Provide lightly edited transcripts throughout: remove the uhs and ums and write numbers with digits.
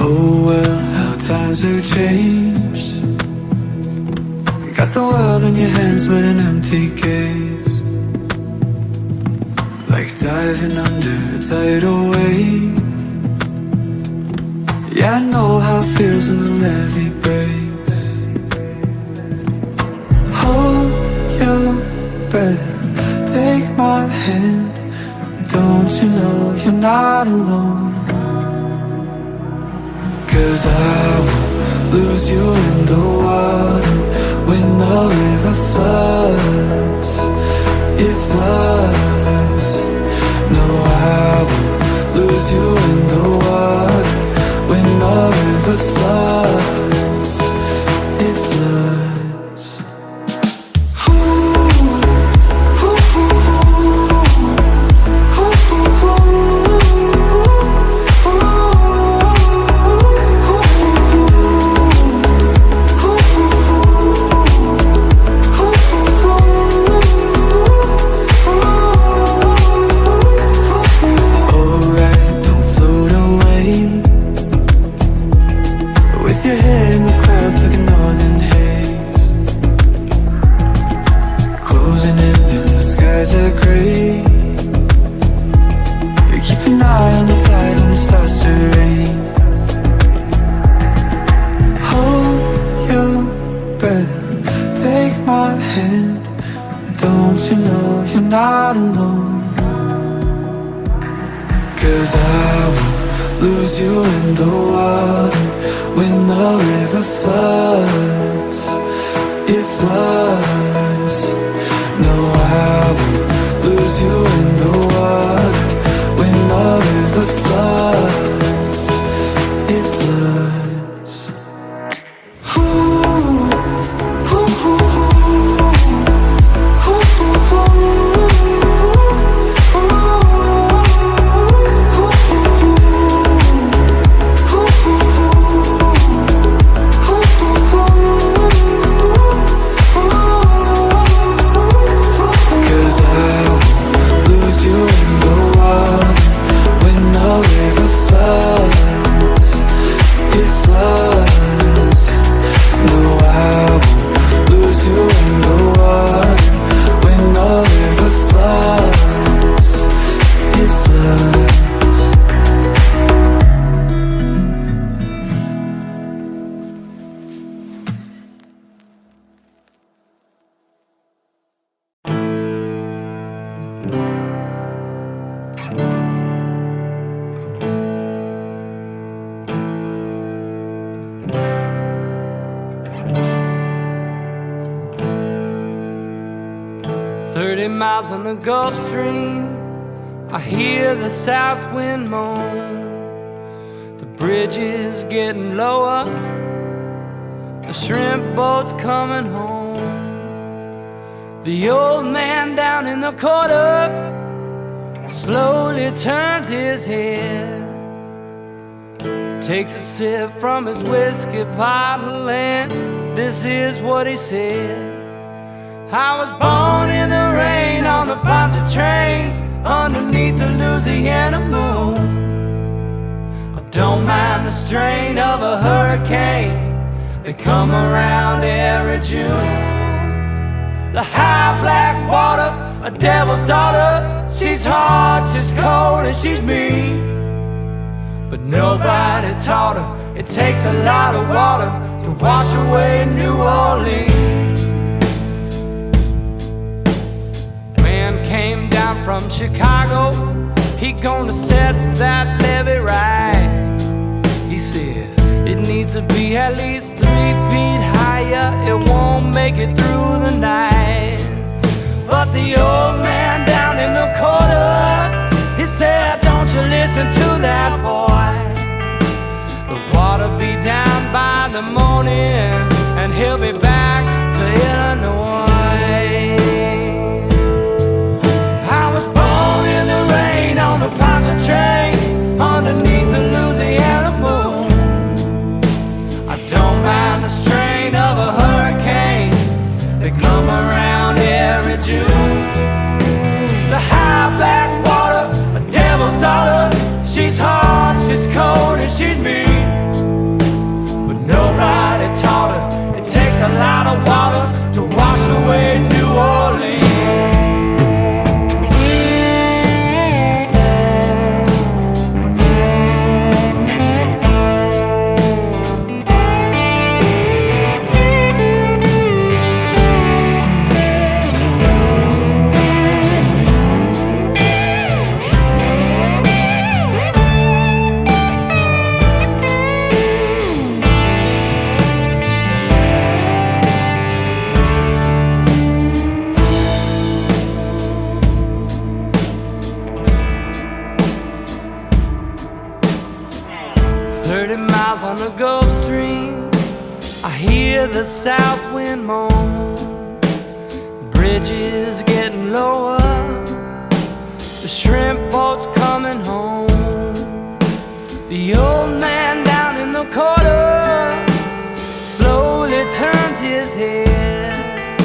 Oh well, how times have changed. You got the world in your hands but an empty gaze, like diving under a tidal wave. Yeah, I know how it feels when the levee breaks. Hold your breath, take my hand. Don't you know you're not alone? 'Cause I will lose you in the water when the river floods. It floods. No, I will lose you in the water when the river floods. It floods. Lose you in the water when the river floods. It floods. No, I will lose you in the water when the river floods. It floods. Miles on the Gulf Stream, I hear the south wind moan. The bridge is getting lower, the shrimp boat's coming home. The old man down in the corner slowly turns his head, takes a sip from his whiskey bottle, and this is what he said. I was born in the rain on the Ponce train underneath the Louisiana moon. I don't mind the strain of a hurricane, they come around every June. The high black water, a devil's daughter, she's hot, she's cold, and she's mean. But nobody taught her it takes a lot of water to wash away New Orleans. Came down from Chicago, he gonna set that levee right. He says it needs to be at least 3 feet higher, it won't make it through the night. But the old man down in the corner, he said, don't you listen to that boy. The water'll be down by the morning, and he'll be back to Illinois. On the Ponce train underneath the Louisiana moon. I don't mind the strain of a hurricane, hear the south wind moan. Bridges getting lower, the shrimp boat's coming home. The old man down in the corner slowly turns his head,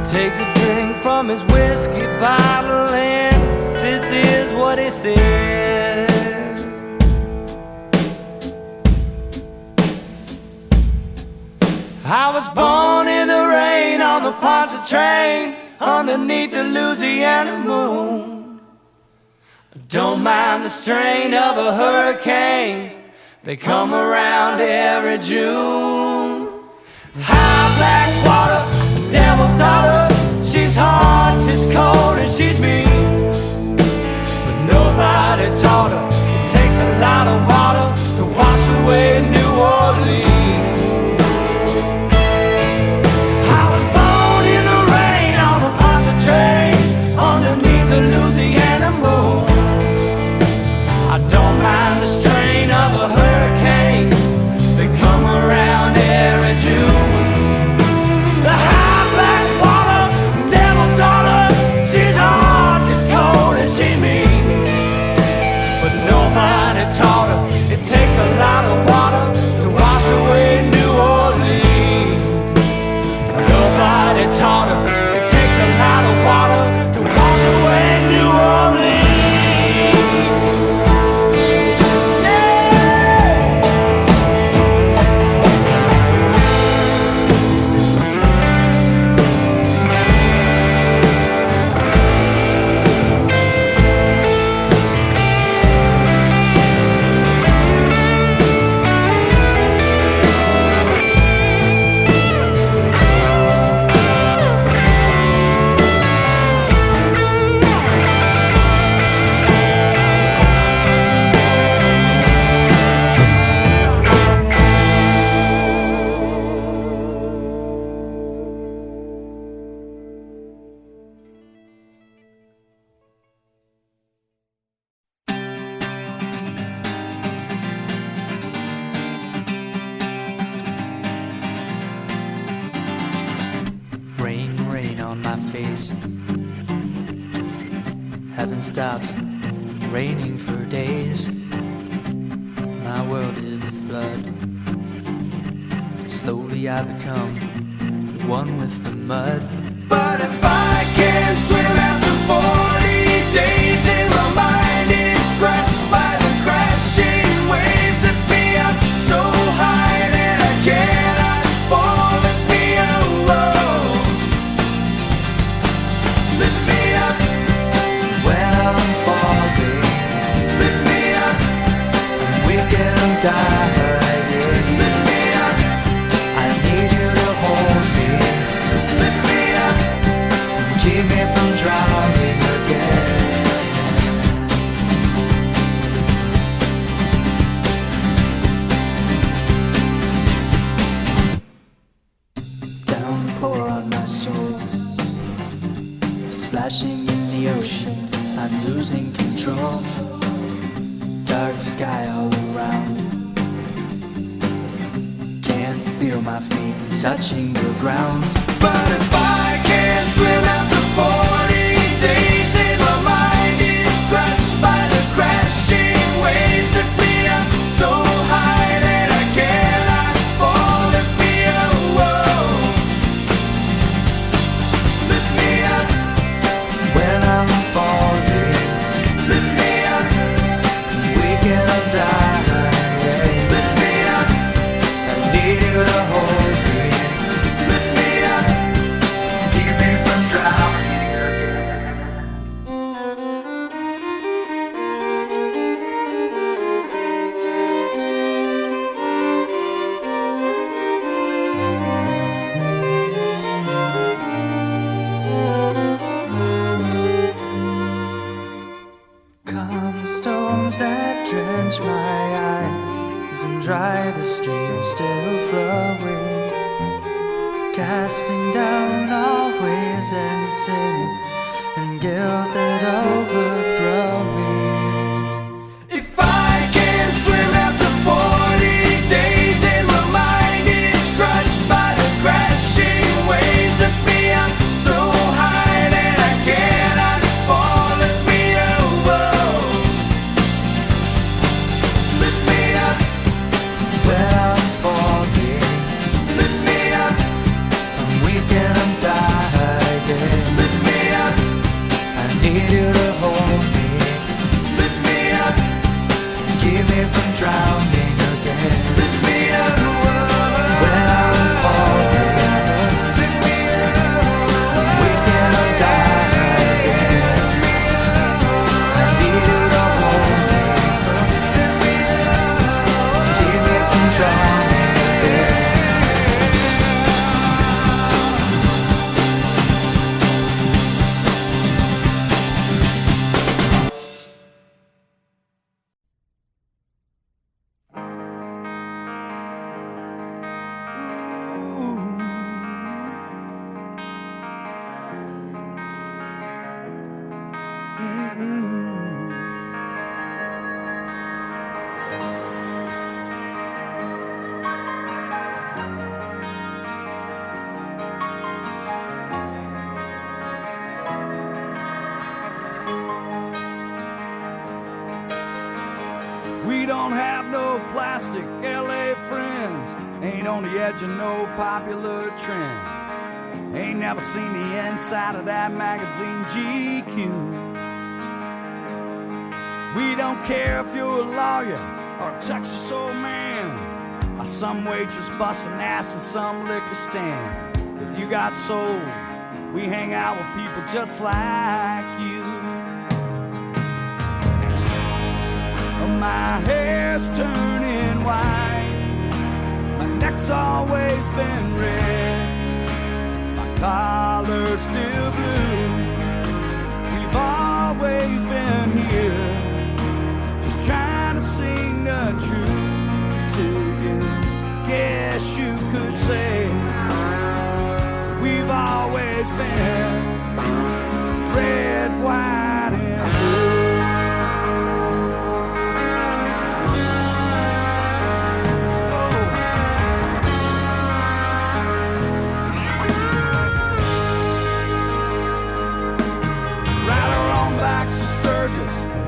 takes a drink from his whiskey bottle, and this is what he said. I was born in the rain on the Ponce train, underneath the Louisiana moon. Don't mind the strain of a hurricane, they come around every June. High black water, the devil's daughter, she's hot, she's cold, and she's mean. But nobody taught her it takes a lot of water to wash away New Orleans. I was born in the rain on the Ponce train, underneath the Louisiana moon. I don't mind the strain of a hurricane, they come around every June. The high black water, the devil's daughter, she's hot, she's cold, and she's mean. But nobody taught her it takes a lot of water to wash away New Orleans. Nobody taught her it takes a lot of water to wash away New Orleans. Rain, rain on my face, hasn't stopped raining for days. My world is a flood, but slowly I become one with the mud. But if I can't swim after 40 days and my mind is crushed by the crashing waves that be up so high that I cannot fall, lift me alone. Lift me up when I'm falling. Lift me up when we can die. Lift me up, I need you to hold me. Lift me up, keep me from drowning again. Downpour on my soul, splashing in the ocean, I'm losing control. Dark sky all around, can't feel my feet touching the ground. But if I can't swim after 40 days and my mind is crushed by the crashing waves that be up so high that I cannot fall, lift me alone. Lift me up when I'm falling. Lift me up, we can die. Lift me up, I need you to hold me. Lift me up, keep me from drowning again. Come storms that drench my eyes and dry the stream still flowing, casting down all ways and sin and guilt that overthrow me. If I can't swim after 40 days and my mind is crushed Ain't on the edge of no popular trend. Ain't never seen the inside of that magazine GQ. We don't care if you're a lawyer or a Texas old man, or some waitress busting ass in some liquor stand. If you got soul, we hang out with people just like you. My hair's turning white, my neck's always been red, my collar's still blue. We've always been here, just trying to sing the truth to you. Guess you could say we've always been red, white, and blue.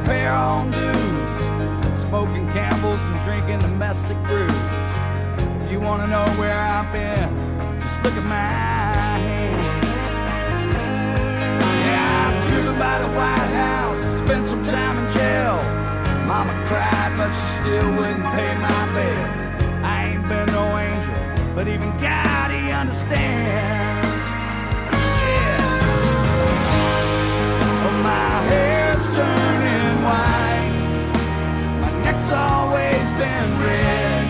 Pay our own dues, smoking Campbell's and drinking domestic brews. If you want to know where I've been, just look at my hands. Yeah, I'm driven by the White House, spent some time in jail. Mama cried, but she still wouldn't pay my bail. I ain't been no angel, but even God, he understands. Yeah. Well, my hair's turning white, my neck's always been red,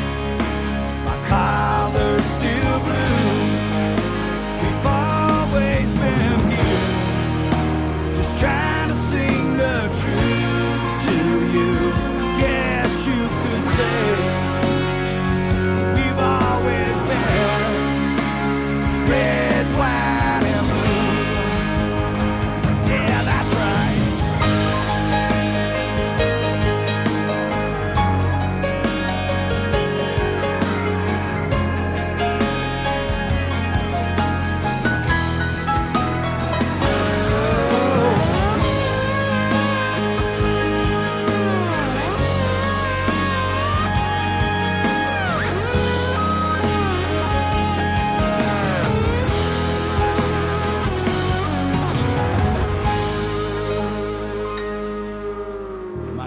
my collar's still blue. We've always been here, just trying to sing the truth to you. Yes, you could say we've always been red, white, and blue. Yeah, that's right.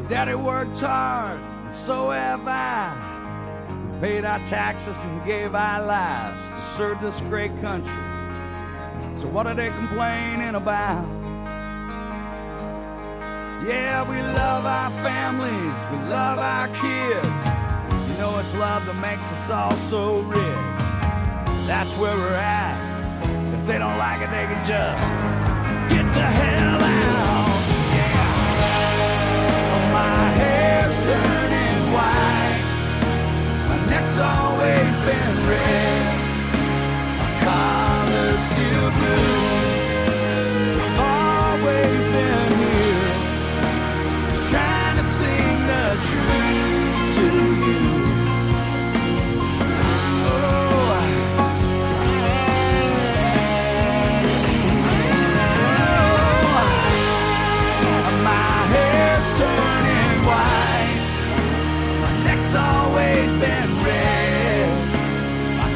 Daddy worked hard, and so have I. We paid our taxes and gave our lives to serve this great country. So what are they complaining about? Yeah, we love our families, we love our kids. You know it's love that makes us all so rich. That's where we're at. If they don't like it, they can just get the hell out. My hair's turning white, my neck's always been red, my collar's still blue. We've always been here, just trying to sing the truth to you. My hair's turning white, my neck's always been red, my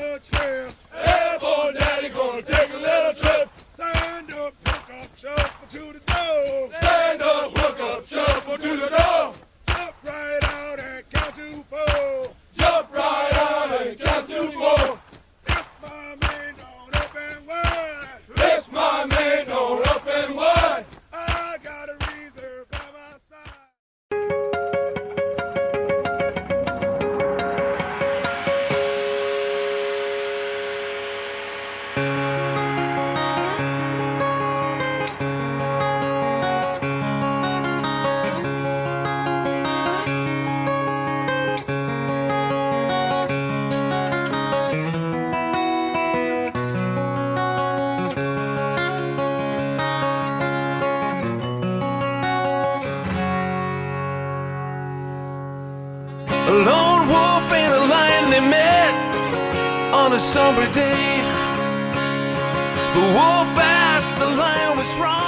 the trail. Hey, boy, daddy gonna take a little trip. Stand up, hook up, shuffle to the door. Stand up, hook up, shuffle to the door. Jump right out and count to 4. Jump right out and count to 4. If my man don't up and wide. If my man don't up and wide. I got a reserve by my side. A lone wolf and a lion, they met on a somber day. The wolf asked the lion what's wrong.